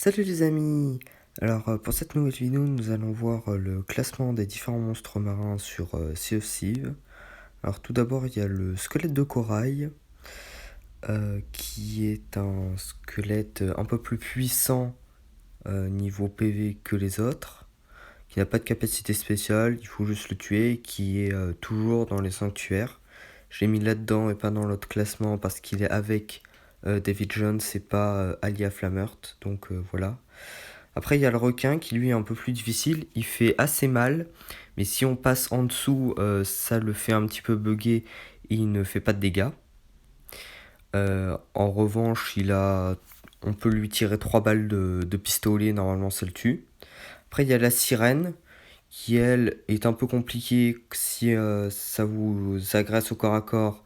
Salut les amis! Pour cette nouvelle vidéo, nous allons voir le classement des différents monstres marins sur Sea of Thieves. Alors tout d'abord, il y a le squelette de corail, qui est un squelette un peu plus puissant niveau PV que les autres, qui n'a pas de capacité spéciale, il faut juste le tuer, qui est toujours dans les sanctuaires. Je l'ai mis là-dedans et pas dans l'autre classement parce qu'il est avec David Jones et pas Alia Flamert, donc voilà. Après, il y a le requin qui lui est un peu plus difficile. Il fait assez mal, mais si on passe en dessous, ça le fait un petit peu bugger et il ne fait pas de dégâts. En revanche, on peut lui tirer 3 balles de pistolet, normalement ça le tue. Après, il y a la sirène qui, elle, est un peu compliquée si ça vous agresse au corps à corps.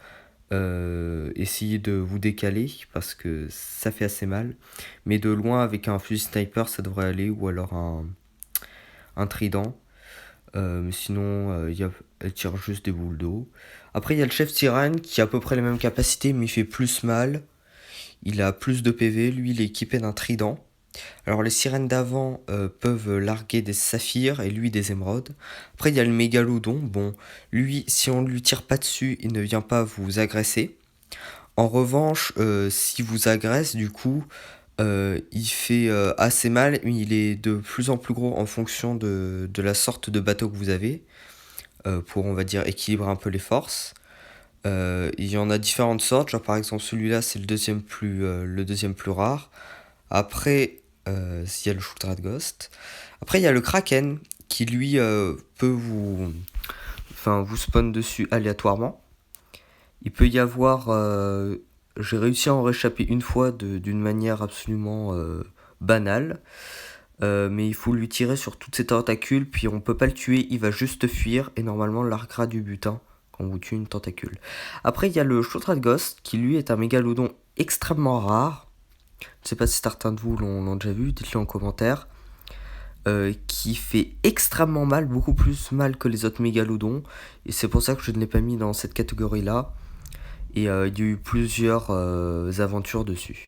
Essayez de vous décaler parce que ça fait assez mal, mais de loin avec un fusil sniper ça devrait aller, ou alors un trident. Sinon elle tire juste des boules d'eau. Après il y a le chef sirène qui a à peu près les mêmes capacités mais il fait plus mal, il a plus de PV, lui il est équipé d'un trident. Alors les sirènes d'avant peuvent larguer des saphirs et lui des émeraudes. Après il y a le mégalodon, bon lui si on ne lui tire pas dessus il ne vient pas vous agresser. En revanche si vous agresse du coup il fait assez mal, mais il est de plus en plus gros en fonction de la sorte de bateau que vous avez, pour on va dire équilibrer un peu les forces. Il y en a différentes sortes, genre par exemple celui-là c'est le deuxième plus rare. Après, il y a le Shroud Ghost. Après, il y a le Kraken qui lui peut vous spawn dessus aléatoirement. Il peut y avoir. J'ai réussi à en réchapper une fois d'une manière absolument banale. Mais il faut lui tirer sur toutes ses tentacules, puis on peut pas le tuer, il va juste fuir et normalement larguera du butin quand vous tuez une tentacule. Après, il y a le Shroud Ghost qui lui est un mégalodon extrêmement rare. Je ne sais pas si certains de vous l'ont déjà vu, dites-le en commentaire. Qui fait extrêmement mal, beaucoup plus mal que les autres mégalodons. Et c'est pour ça que je ne l'ai pas mis dans cette catégorie-là. Et il y a eu plusieurs aventures dessus.